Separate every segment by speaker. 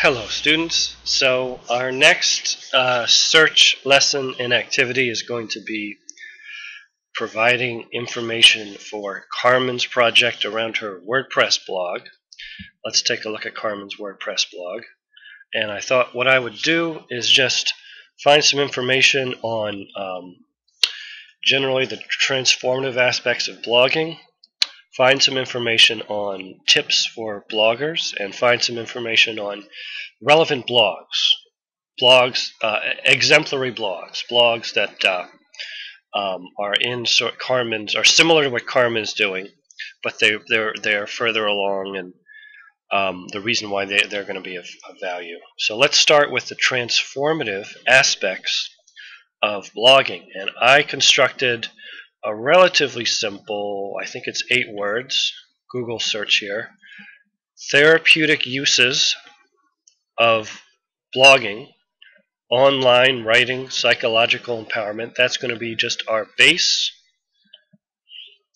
Speaker 1: Hello students. So our next search lesson and activity is going to be providing information for Carmen's project around her WordPress blog. Let's take a look at Carmen's WordPress blog. And I thought what I would do is just find some information on generally the transformative aspects of blogging, find some information on tips for bloggers, and find some information on relevant blogs, exemplary blogs that are in Carmen's, are similar to what Carmen's doing, but they're further along, and the reason why they're going to be of value. So let's start with the transformative aspects of blogging, and I constructed a relatively simple, I think it's 8 words, Google search here, therapeutic uses of blogging, online writing, psychological empowerment. That's going to be just our base.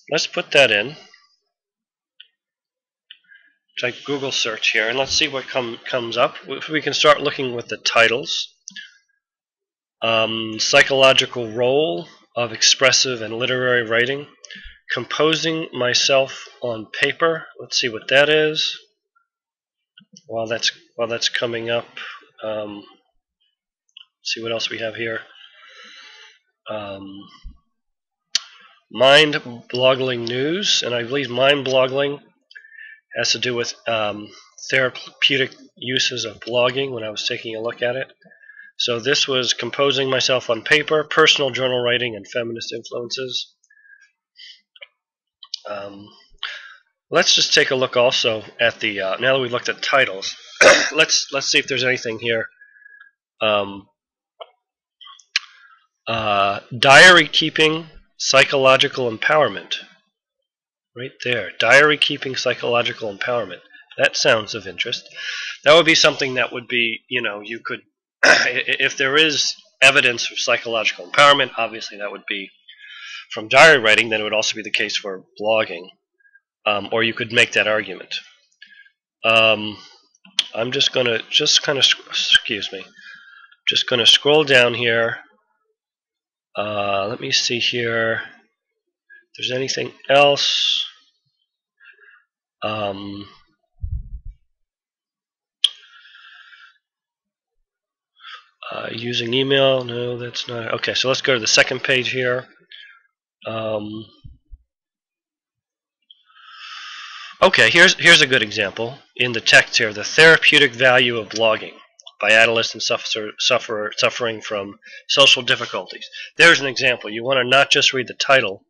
Speaker 1: Let's put that in. Type Google search here, and let's see what comes up. We can start looking with the titles. Psychological role of expressive and literary writing, composing myself on paper. Let's see what that is. While that's coming up, let's see what else we have here. Mind-boggling news, and I believe mind-boggling has to do with therapeutic uses of blogging when I was taking a look at it. So this was composing myself on paper, personal journal writing, and feminist influences. Let's just take a look also at the, now that we've looked at titles, let's see if there's anything here. Diary keeping, psychological empowerment. Right there, diary keeping, psychological empowerment. That sounds of interest. That would be something that would be, you could, if there is evidence of psychological empowerment, obviously that would be from diary writing, then it would also be the case for blogging. Or you could make that argument. I'm just going to scroll down here. Let me see here if there's anything else. Using email, no, that's not. Okay, so let's go to the second page here. Okay, here's a good example in the text here. The therapeutic value of blogging by adolescent suffering from social difficulties. There's an example. You want to not just read the title,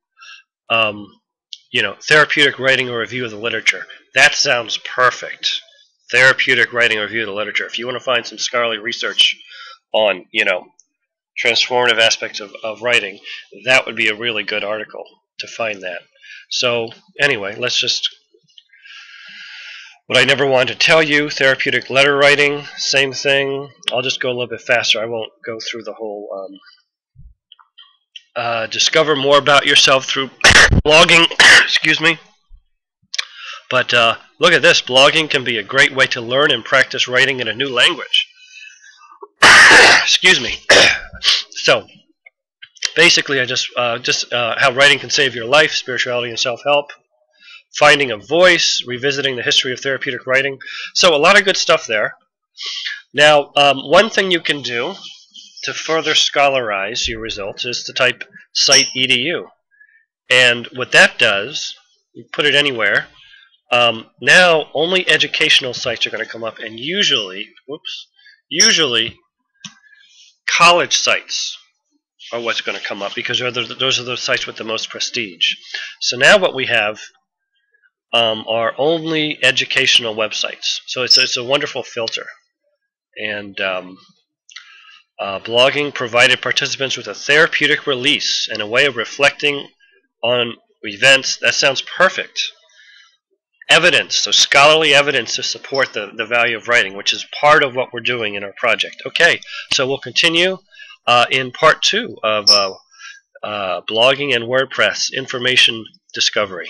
Speaker 1: therapeutic writing or review of the literature. That sounds perfect. Therapeutic writing or review of the literature. If you want to find some scholarly research on, transformative aspects of writing, that would be a really good article to find that. So anyway, let's just, what I never wanted to tell you, therapeutic letter writing, same thing. I'll just go a little bit faster. I won't go through the whole, discover more about yourself through blogging, excuse me. But look at this, blogging can be a great way to learn and practice writing in a new language. Excuse me. So, basically, I just how writing can save your life, spirituality and self-help, finding a voice, revisiting the history of therapeutic writing. So, a lot of good stuff there. Now, one thing you can do to further scholarize your results is to type cite.edu. And what that does, you put it anywhere, now only educational sites are going to come up, and usually college sites are what's going to come up because those are the sites with the most prestige. So now what we have are only educational websites. So it's a wonderful filter. And blogging provided participants with a therapeutic release and a way of reflecting on events. That sounds perfect. Evidence, so scholarly evidence to support the value of writing, which is part of what we're doing in our project. Okay, so we'll continue in part 2 of blogging and WordPress information discovery.